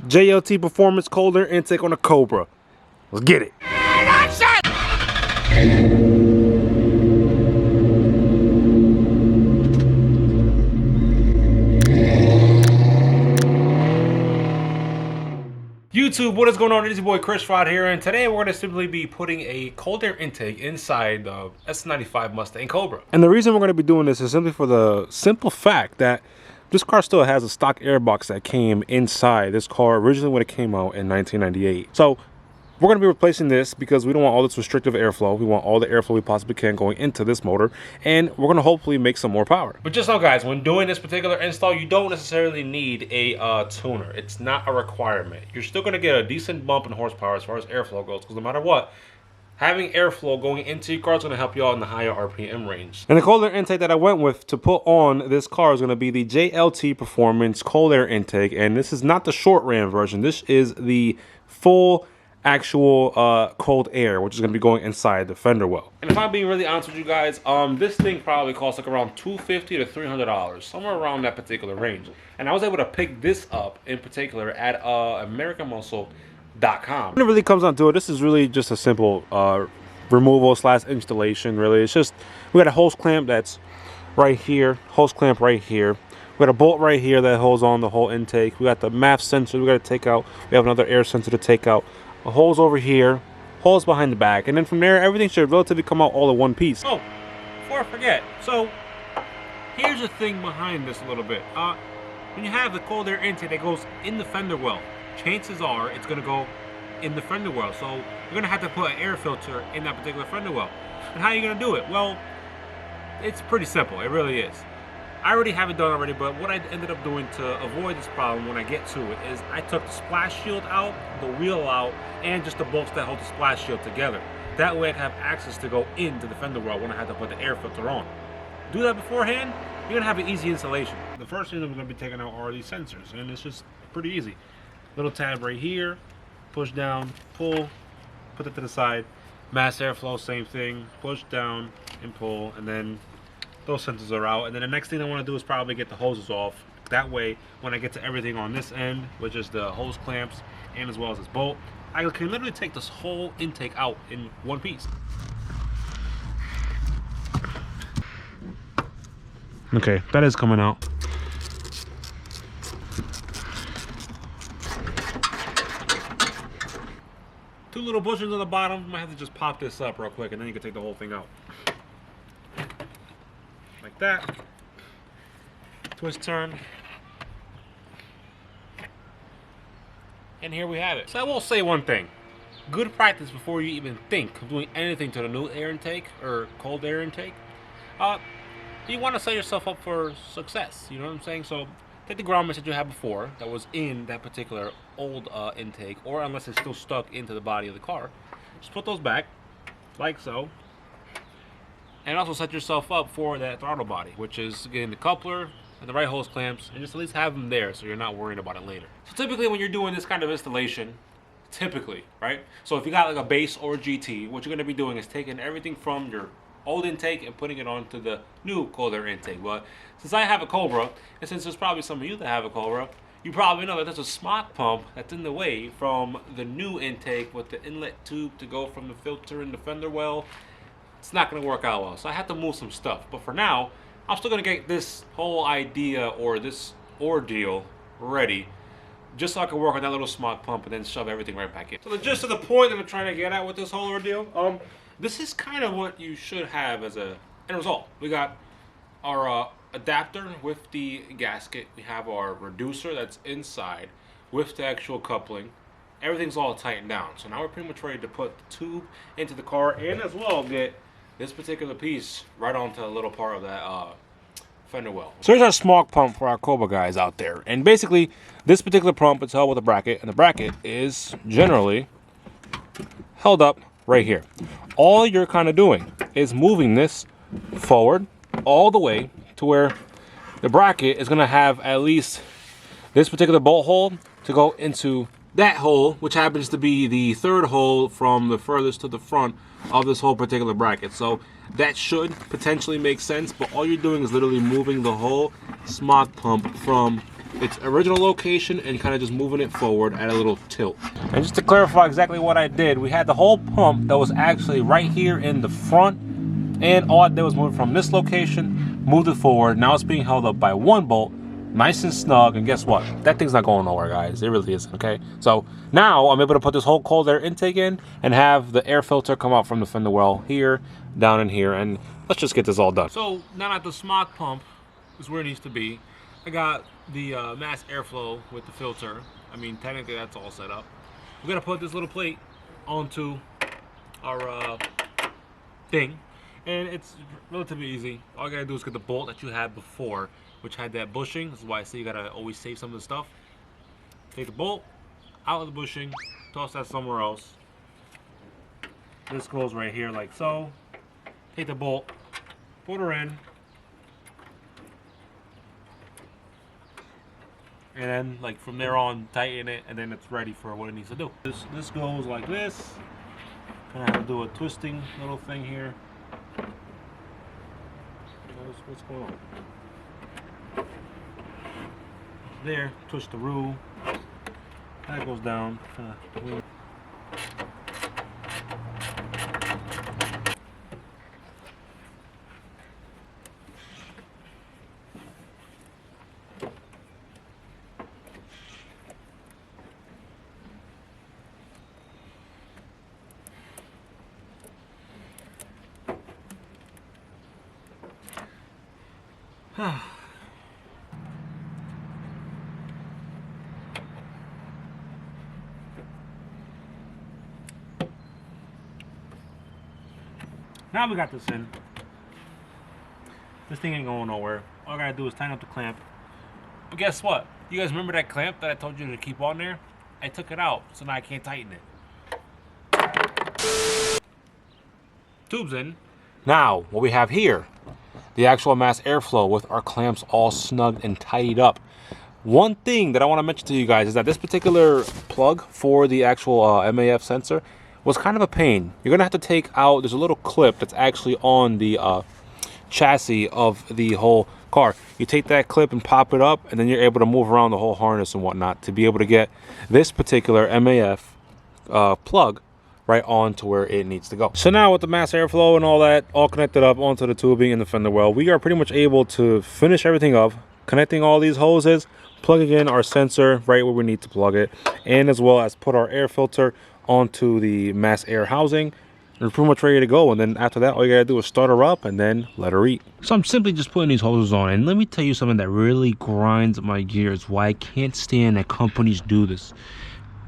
JLT Performance cold air intake on a Cobra. Let's get it. YouTube, what is going on? It is your boy Chris Rod here, and today we're going to simply be putting a cold air intake inside the S95 Mustang Cobra. And the reason we're going to be doing this is simply for the simple fact that this car still has a stock air box that came inside this car originally when it came out in 1998. So we're going to be replacing this because we don't want all this restrictive airflow. We want all the airflow we possibly can going into this motor, and we're going to hopefully make some more power. But just know, guys, when doing this particular install, you don't necessarily need a tuner. It's not a requirement. You're still going to get a decent bump in horsepower as far as airflow goes, because no matter what, having airflow going into your car is going to help you out in the higher RPM range. And the cold air intake that I went with to put on this car is going to be the JLT Performance cold air intake, and this is not the short ram version. This is the full actual cold air, which is going to be going inside the fender well. And if I'm being really honest with you guys, this thing probably costs like around $250 to $300, somewhere around that particular range. And I was able to pick this up in particular at AmericanMuscle.com. When it really comes down to it, this is really just a simple removal slash installation. Really, it's just we got a hose clamp that's right here, hose clamp right here. We got a bolt right here that holds on the whole intake. We got the MAF sensor we got to take out. We have another air sensor to take out. A holes over here, holes behind the back, and then from there everything should relatively come out all in one piece. Oh, before I forget, so here's the thing behind this a little bit. When you have the cold air intake that goes in the fender well, chances are it's going to go in the fender well. So you're going to have to put an air filter in that particular fender well. And how are you going to do it? Well, it's pretty simple. It really is. I already have it done already, but what I ended up doing to avoid this problem when I get to it is I took the splash shield out, the wheel out, and just the bolts that hold the splash shield together. That way I can have access to go into the fender well when I have to put the air filter on. Do that beforehand, you're going to have an easy installation. The first thing that we're going to be taking out are these sensors, and it's just pretty easy. Little tab right here, push down, pull, put it to the side. Mass airflow, same thing, push down and pull, and then those sensors are out. And then the next thing I want to do is probably get the hoses off. That way, when I get to everything on this end, which is the hose clamps and as well as this bolt, I can literally take this whole intake out in one piece. Okay, that is coming out. Two little bushings on the bottom. Might have to just pop this up real quick, and then you can take the whole thing out. Like that. Twist, turn. And here we have it. So I will say one thing. Good practice before you even think of doing anything to the new air intake or cold air intake. You want to set yourself up for success. You know what I'm saying? So take the grommets that you had before that was in that particular old intake, or unless it's still stuck into the body of the car, just put those back like so. And also set yourself up for that throttle body, which is getting the coupler and the right hose clamps, and just at least have them there so you're not worrying about it later. So typically when you're doing this kind of installation, right? So if you got like a base or a GT, what you're going to be doing is taking everything from your old intake and putting it onto the new cold air intake. But since I have a Cobra, and since there's probably some of you that have a Cobra, you probably know that there's a smog pump that's in the way from the new intake with the inlet tube to go from the filter in the fender well. It's not going to work out well, so I have to move some stuff. But for now, I'm still going to get this whole idea or this ordeal ready, just so I can work on that little smog pump and then shove everything right back in. So the gist of the point that I'm trying to get at with this whole ordeal, this is kind of what you should have as a end result. We got our adapter with the gasket. We have our reducer that's inside with the actual coupling. Everything's all tightened down. So now we're pretty much ready to put the tube into the car and as well get this particular piece right onto a little part of that fender well. So here's our smog pump for our Cobra guys out there. And basically, this particular pump is held with a bracket, and the bracket is generally held up right here. All you're kind of doing is moving this forward all the way to where the bracket is going to have at least this particular bolt hole to go into that hole, which happens to be the third hole from the furthest to the front of this whole particular bracket. So that should potentially make sense, but all you're doing is literally moving the whole smog pump from its original location and kind of just moving it forward at a little tilt. And just to clarify exactly what I did, we had the whole pump that was actually right here in the front, and all I did was move it from this location, moved it forward. Now it's being held up by one bolt, nice and snug, and guess what? That thing's not going nowhere, guys. It really isn't, okay? So now I'm able to put this whole cold air intake in and have the air filter come out from the fender well here, down in here, and let's just get this all done. So now that the Smog pump is where it needs to be, I got the mass airflow with the filter. I mean, technically that's all set up. We're gonna put this little plate onto our thing, and it's relatively easy. All you gotta do is get the bolt that you had before, which had that bushing. This is why I say you gotta always save some of the stuff. Take the bolt out of the bushing, toss that somewhere else. This goes right here like so. Take the bolt, put her in, and then like from there on tighten it, and then it's ready for what it needs to do. This goes like this. Kind of have to do a twisting little thing here. What's going on? There, twist the rule. That goes down. Now we got this in. This thing ain't going nowhere. All I gotta do is tighten up the clamp. But guess what? You guys remember that clamp that I told you to keep on there? I took it out, so now I can't tighten it. Tube's in. Now, what we have here, the actual mass airflow with our clamps all snugged and tidied up. One thing that I want to mention to you guys is that this particular plug for the actual MAF sensor was kind of a pain. You're gonna have to take out, there's a little clip that's actually on the chassis of the whole car. You take that clip and pop it up, and then you're able to move around the whole harness and whatnot to be able to get this particular MAF plug right on to where it needs to go. So now with the mass airflow and all that all connected up onto the tubing and the fender well, we are pretty much able to finish everything up, connecting all these hoses, plugging in our sensor right where we need to plug it, and as well as put our air filter onto the mass air housing. We're pretty much ready to go, and then after that all you gotta do is start her up and then let her eat. So I'm simply just putting these hoses on, and let me tell you something that really grinds my gears, why I can't stand that companies do this.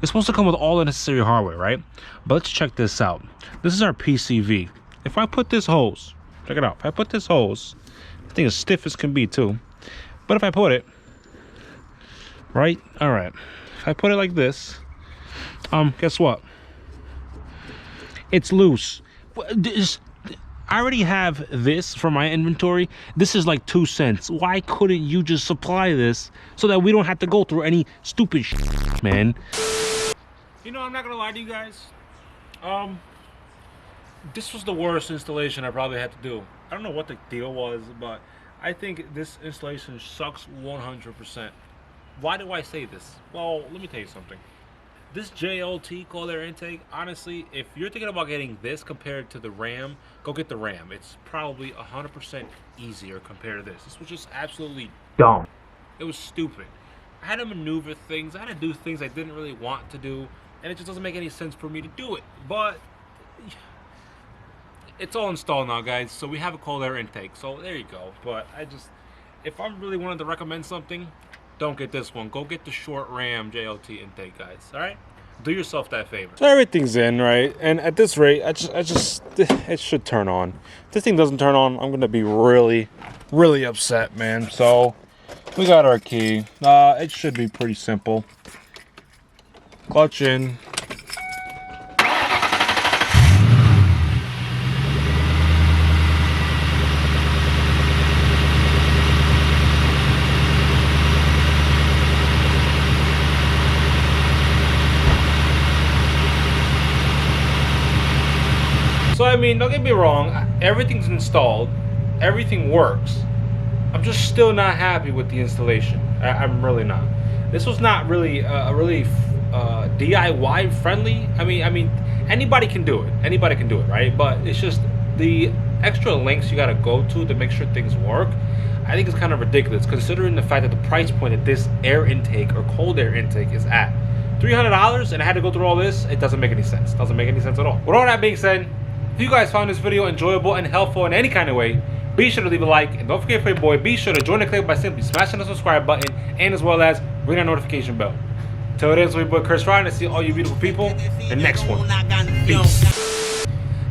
It's supposed to come with all the necessary hardware, right? But let's check this out. This is our PCV. If I put this hose, check it out, if I put this hose, I think as stiff as can be too, but if I put it right, all right, if I put it like this, guess what? It's loose. I already have this for my inventory. This is like 2 cents. Why couldn't you just supply this so that we don't have to go through any stupid shit, man? You know, I'm not gonna lie to you guys. This was the worst installation I probably had to do. I don't know what the deal was, but I think this installation sucks 100%. Why do I say this? Well, let me tell you something. This JLT cold air intake, honestly, if you're thinking about getting this compared to the Ram, go get the Ram. It's probably 100% easier compared to this. This was just absolutely dumb. It was stupid. I had to maneuver things. I had to do things I didn't really want to do, and it just doesn't make any sense for me to do it. But it's all installed now, guys, so we have a cold air intake. So there you go. But if I really wanted to recommend something, don't get this one. Go get the short Ram JLT intake, guys. All right? Do yourself that favor. So everything's in, right? And at this rate, it should turn on. If this thing doesn't turn on, I'm gonna be really, really upset, man. So we got our key. It should be pretty simple. Clutch in. So I mean, don't get me wrong, everything's installed, everything works. I'm just still not happy with the installation. I'm really not. This was not really really DIY friendly. I mean, anybody can do it. Anybody can do it, right? But it's just the extra lengths you gotta go to make sure things work. I think it's kind of ridiculous considering the fact that the price point that this air intake or cold air intake is at. $300, and I had to go through all this. It doesn't make any sense. Doesn't make any sense at all. With all that being said, if you guys found this video enjoyable and helpful in any kind of way, be sure to leave a like, and don't forget for your boy, be sure to join the clip by simply smashing the subscribe button, and as well as ring that notification bell. Till then, it's my boy Chris Rod, and see all you beautiful people in the next one. Peace.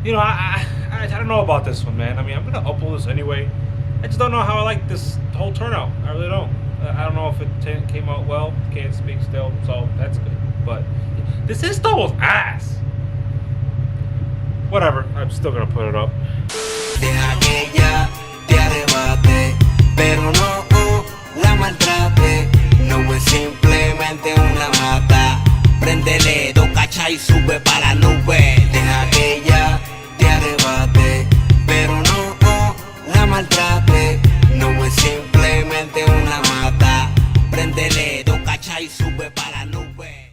You know, I don't know about this one, man. I mean, I'm gonna upload this anyway. I just don't know how I like this whole turnout. I really don't. I don't know if it came out well. Can't speak still, so that's good. But this install was ass. Whatever, I'm still gonna put it up. Deja que ella te arrebate, pero no la maltrate. No es simplemente una mata. Préndele, do cacha y sube para la nube. Deja que ella te arrebate, pero no la maltrate. No es simplemente una mata. Préndele, do cacha y sube.